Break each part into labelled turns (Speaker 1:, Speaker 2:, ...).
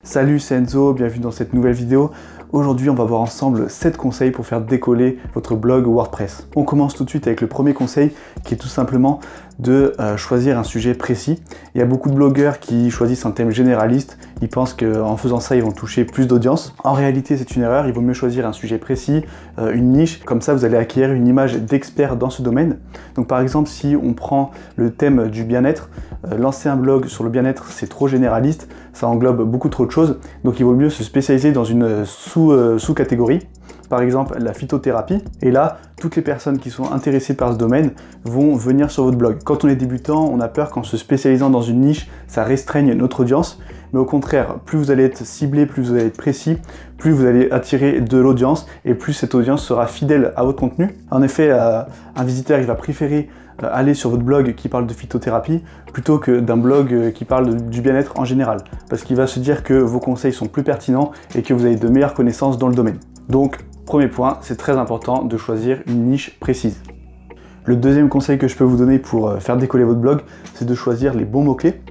Speaker 1: Salut, c'est Enzo, bienvenue dans cette nouvelle vidéo. Aujourd'hui, on va voir ensemble 7 conseils pour faire décoller votre blog WordPress. On commence tout de suite avec le premier conseil qui est tout simplement de choisir un sujet précis. Il y a beaucoup de blogueurs qui choisissent un thème généraliste. Ils pensent qu'en faisant ça, ils vont toucher plus d'audience. En réalité, c'est une erreur. Il vaut mieux choisir un sujet précis, une niche. Comme ça, vous allez acquérir une image d'expert dans ce domaine. Donc par exemple, si on prend le thème du bien-être, lancer un blog sur le bien-être, c'est trop généraliste. Ça englobe beaucoup trop de choses. Donc il vaut mieux se spécialiser dans une sous-catégorie. Par exemple la phytothérapie, et là toutes les personnes qui sont intéressées par ce domaine vont venir sur votre blog. Quand on est débutant, on a peur qu'en se spécialisant dans une niche, ça restreigne notre audience, mais au contraire, plus vous allez être ciblé, plus vous allez être précis, plus vous allez attirer de l'audience, et plus cette audience sera fidèle à votre contenu. En effet, un visiteur il va préférer aller sur votre blog qui parle de phytothérapie plutôt que d'un blog qui parle du bien-être en général, parce qu'il va se dire que vos conseils sont plus pertinents et que vous avez de meilleures connaissances dans le domaine. Donc, premier point, c'est très important de choisir une niche précise. Le deuxième conseil que je peux vous donner pour faire décoller votre blog, c'est de choisir les bons mots-clés.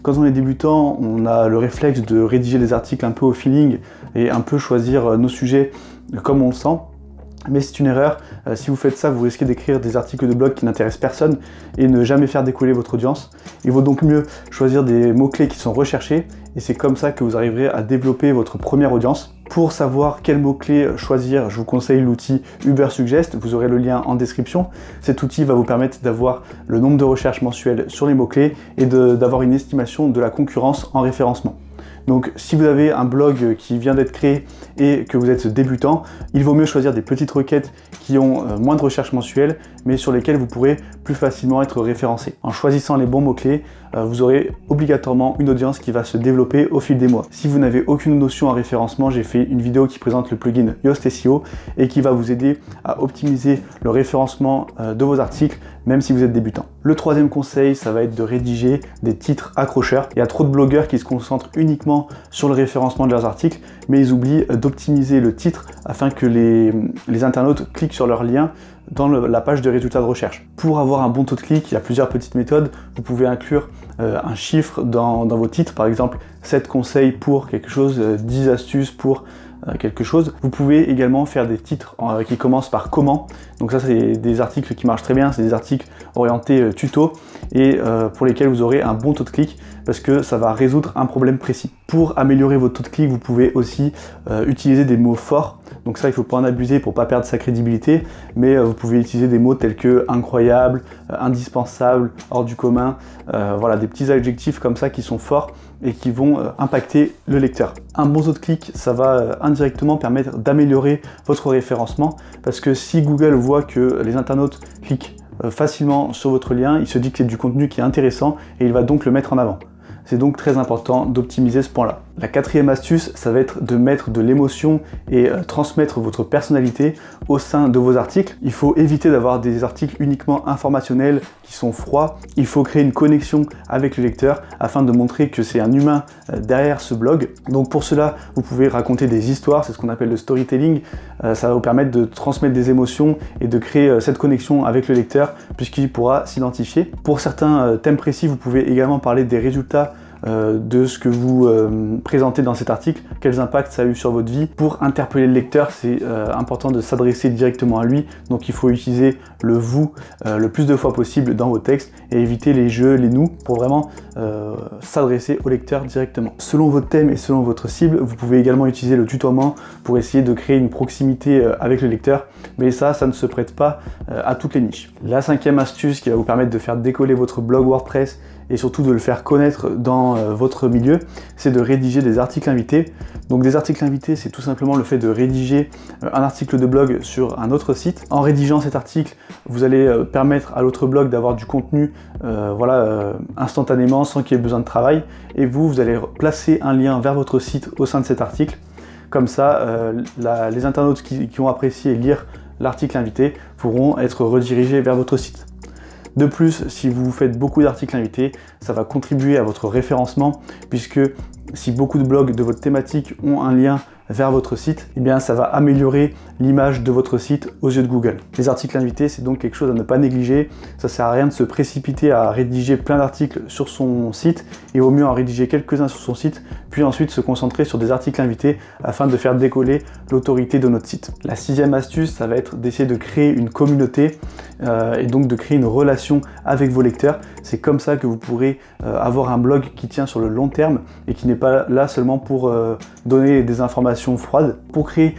Speaker 1: Quand on est débutant, on a le réflexe de rédiger des articles un peu au feeling et un peu choisir nos sujets comme on le sent. Mais c'est une erreur. Si vous faites ça, vous risquez d'écrire des articles de blog qui n'intéressent personne et ne jamais faire décoller votre audience. Il vaut donc mieux choisir des mots-clés qui sont recherchés et c'est comme ça que vous arriverez à développer votre première audience. Pour savoir quels mots-clés choisir, je vous conseille l'outil Ubersuggest, vous aurez le lien en description. Cet outil va vous permettre d'avoir le nombre de recherches mensuelles sur les mots-clés et d'avoir une estimation de la concurrence en référencement. Donc si vous avez un blog qui vient d'être créé et que vous êtes débutant, il vaut mieux choisir des petites requêtes qui ont moins de recherches mensuelles, mais sur lesquelles vous pourrez plus facilement être référencé. En choisissant les bons mots-clés, vous aurez obligatoirement une audience qui va se développer au fil des mois. Si vous n'avez aucune notion en référencement, j'ai fait une vidéo qui présente le plugin Yoast SEO et qui va vous aider à optimiser le référencement de vos articles, même si vous êtes débutant. Le troisième conseil, ça va être de rédiger des titres accrocheurs. Il y a trop de blogueurs qui se concentrent uniquement sur le référencement de leurs articles, mais ils oublient d'optimiser le titre afin que les internautes cliquent sur leur lien dans la page de résultats de recherche. Pour avoir un bon taux de clic, il y a plusieurs petites méthodes. Vous pouvez inclure un chiffre dans vos titres, par exemple 7 conseils pour quelque chose, 10 astuces pour quelque chose. Vous pouvez également faire des titres qui commencent par comment. Donc ça, c'est des articles qui marchent très bien, c'est des articles orientés tuto et pour lesquels vous aurez un bon taux de clic parce que ça va résoudre un problème précis. Pour améliorer votre taux de clic, vous pouvez aussi utiliser des mots forts. Donc ça, il ne faut pas en abuser pour ne pas perdre sa crédibilité, mais vous pouvez utiliser des mots tels que incroyable, indispensable, hors du commun, voilà, des petits adjectifs comme ça qui sont forts et qui vont impacter le lecteur. Un bon taux de clic, ça va indirectement permettre d'améliorer votre référencement parce que si Google voit que les internautes cliquent facilement sur votre lien, il se dit que c'est du contenu qui est intéressant et il va donc le mettre en avant. C'est donc très important d'optimiser ce point-là. La quatrième astuce, ça va être de mettre de l'émotion et transmettre votre personnalité au sein de vos articles. Il faut éviter d'avoir des articles uniquement informationnels qui sont froids. Il faut créer une connexion avec le lecteur afin de montrer que c'est un humain derrière ce blog. Donc pour cela, vous pouvez raconter des histoires, c'est ce qu'on appelle le storytelling. Ça va vous permettre de transmettre des émotions et de créer cette connexion avec le lecteur puisqu'il pourra s'identifier. Pour certains thèmes précis, vous pouvez également parler des résultats de ce que vous présentez dans cet article, quels impacts ça a eu sur votre vie. Pour interpeller le lecteur, c'est important de s'adresser directement à lui, donc il faut utiliser le vous le plus de fois possible dans vos textes et éviter les je, les nous pour vraiment s'adresser au lecteur directement. Selon votre thème et selon votre cible, vous pouvez également utiliser le tutoiement pour essayer de créer une proximité avec le lecteur, mais ça ne se prête pas à toutes les niches. La cinquième astuce qui va vous permettre de faire décoller votre blog WordPress et surtout de le faire connaître dans votre milieu, c'est de rédiger des articles invités. Donc des articles invités, c'est tout simplement le fait de rédiger un article de blog sur un autre site. En rédigeant cet article, vous allez permettre à l'autre blog d'avoir du contenu instantanément, sans qu'il y ait besoin de travail. Et vous allez placer un lien vers votre site au sein de cet article. Comme ça, les internautes qui ont apprécié lire l'article invité pourront être redirigés vers votre site. De plus, si vous faites beaucoup d'articles invités, ça va contribuer à votre référencement puisque si beaucoup de blogs de votre thématique ont un lien vers votre site, eh bien ça va améliorer l'image de votre site aux yeux de Google. Les articles invités, c'est donc quelque chose à ne pas négliger. Ça sert à rien de se précipiter à rédiger plein d'articles sur son site. Il vaut mieux en rédiger quelques-uns sur son site, puis ensuite se concentrer sur des articles invités afin de faire décoller l'autorité de notre site. La sixième astuce, ça va être d'essayer de créer une communauté et donc de créer une relation avec vos lecteurs. C'est comme ça que vous pourrez avoir un blog qui tient sur le long terme et qui n'est pas là seulement pour donner des informations froides. Pour créer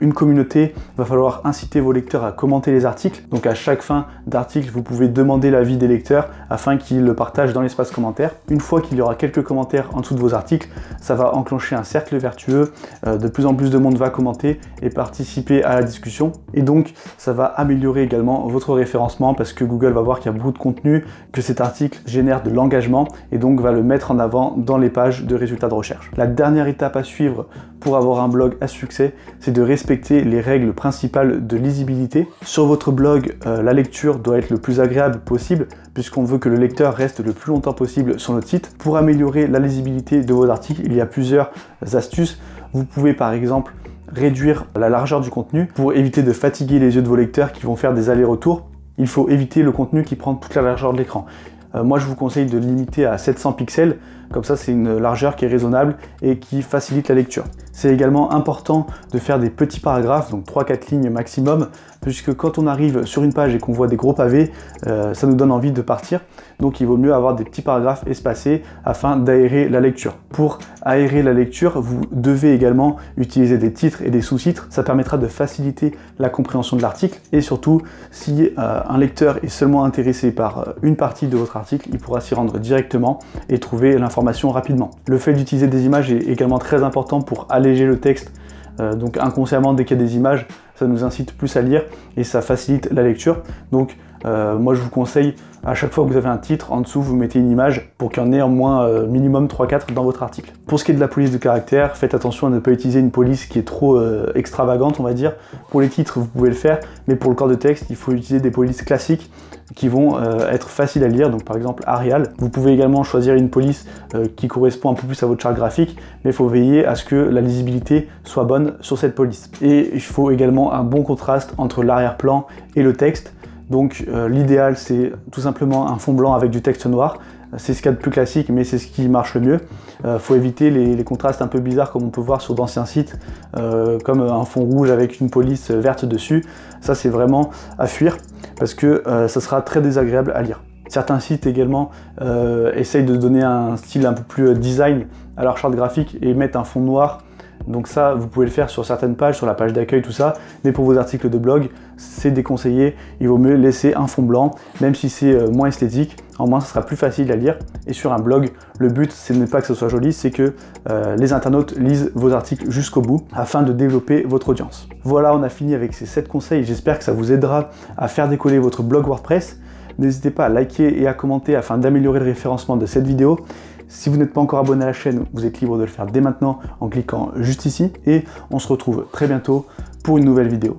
Speaker 1: une communauté, il va falloir inciter vos lecteurs à commenter les articles. Donc à chaque fin d'article, vous pouvez demander l'avis des lecteurs afin qu'ils le partagent dans l'espace commentaire. Une fois qu'il y aura quelques commentaires en dessous de vos articles, ça va enclencher un cercle vertueux. De plus en plus de monde va commenter et participer à la discussion. Et donc ça va améliorer également votre référencement parce que Google va voir qu'il y a beaucoup de contenu, que cet article génère de l'engagement et donc va le mettre en avant dans les pages de résultats de recherche. La dernière étape à suivre pour avoir un blog à succès, c'est de respecter les règles principales de lisibilité. Sur votre blog, la lecture doit être le plus agréable possible puisqu'on veut que le lecteur reste le plus longtemps possible sur notre site. Pour améliorer la lisibilité de vos articles, il y a plusieurs astuces. Vous pouvez par exemple réduire la largeur du contenu pour éviter de fatiguer les yeux de vos lecteurs qui vont faire des allers-retours. Il faut éviter le contenu qui prend toute la largeur de l'écran. Moi je vous conseille de limiter à 700 pixels, comme ça c'est une largeur qui est raisonnable et qui facilite la lecture. C'est également important de faire des petits paragraphes, donc 3-4 lignes maximum, puisque quand on arrive sur une page et qu'on voit des gros pavés, ça nous donne envie de partir. Donc il vaut mieux avoir des petits paragraphes espacés afin d'aérer la lecture. Pour aérer la lecture, vous devez également utiliser des titres et des sous-titres. Ça permettra de faciliter la compréhension de l'article et surtout, si un lecteur est seulement intéressé par une partie de votre article, il pourra s'y rendre directement et trouver l'information rapidement. Le fait d'utiliser des images est également très important pour alléger le texte. Donc inconsciemment, dès qu'il y a des images, ça nous incite plus à lire et ça facilite la lecture. Donc moi je vous conseille, à chaque fois que vous avez un titre, en dessous vous mettez une image pour qu'il y en ait au moins minimum 3-4 dans votre article. Pour ce qui est de la police de caractère, faites attention à ne pas utiliser une police qui est trop extravagante, on va dire. Pour les titres vous pouvez le faire, mais pour le corps de texte il faut utiliser des polices classiques qui vont être faciles à lire, donc par exemple Arial. Vous pouvez également choisir une police qui correspond un peu plus à votre charte graphique, mais il faut veiller à ce que la lisibilité soit bonne sur cette police. Et il faut également un bon contraste entre l'arrière-plan et le texte. Donc l'idéal c'est tout simplement un fond blanc avec du texte noir. C'est ce qu'il y a de plus classique, mais c'est ce qui marche le mieux. Faut éviter les contrastes un peu bizarres comme on peut voir sur d'anciens sites, comme un fond rouge avec une police verte dessus. Ça c'est vraiment à fuir parce que ça sera très désagréable à lire. Certains sites également essayent de donner un style un peu plus design à leur charte graphique et mettent un fond noir. Donc ça, vous pouvez le faire sur certaines pages, sur la page d'accueil, tout ça, mais pour vos articles de blog, c'est déconseillé. Il vaut mieux laisser un fond blanc, même si c'est moins esthétique, en moins ça sera plus facile à lire. Et sur un blog, le but, ce n'est pas que ce soit joli, c'est que les internautes lisent vos articles jusqu'au bout, afin de développer votre audience. Voilà, on a fini avec ces 7 conseils, j'espère que ça vous aidera à faire décoller votre blog WordPress. N'hésitez pas à liker et à commenter afin d'améliorer le référencement de cette vidéo. Si vous n'êtes pas encore abonné à la chaîne, vous êtes libre de le faire dès maintenant en cliquant juste ici et on se retrouve très bientôt pour une nouvelle vidéo.